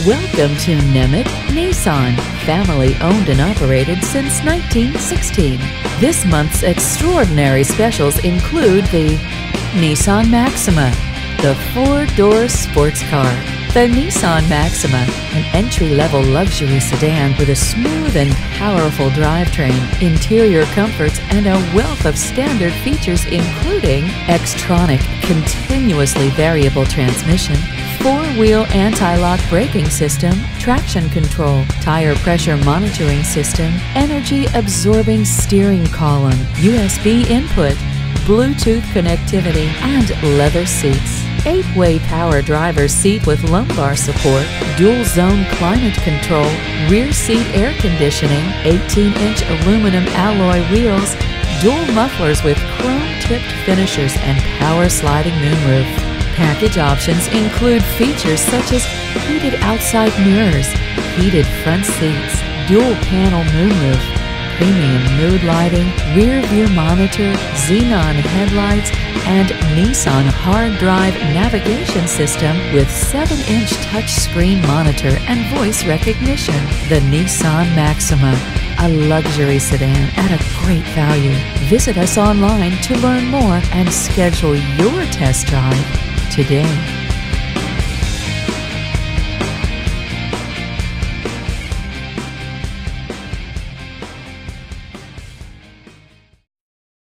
Welcome to Nemec Nissan, family owned and operated since 1916. This month's extraordinary specials include the Nissan Maxima, the four-door sports car. The Nissan Maxima, an entry-level luxury sedan with a smooth and powerful drivetrain, interior comforts, and a wealth of standard features including Xtronic continuously variable transmission, four-wheel anti-lock braking system, traction control, tire pressure monitoring system, energy-absorbing steering column, USB input, Bluetooth connectivity, and leather seats. 8-way power driver's seat with lumbar support, dual zone climate control, rear seat air conditioning, 18-inch aluminum alloy wheels, dual mufflers with chrome-tipped finishers, and power sliding moonroof. Package options include features such as heated outside mirrors, heated front seats, dual panel moonroof, premium mood lighting, rear view monitor, xenon headlights, and Nissan hard drive navigation system with 7-inch touchscreen monitor and voice recognition. The Nissan Maxima, a luxury sedan at a great value. Visit us online to learn more and schedule your test drive today.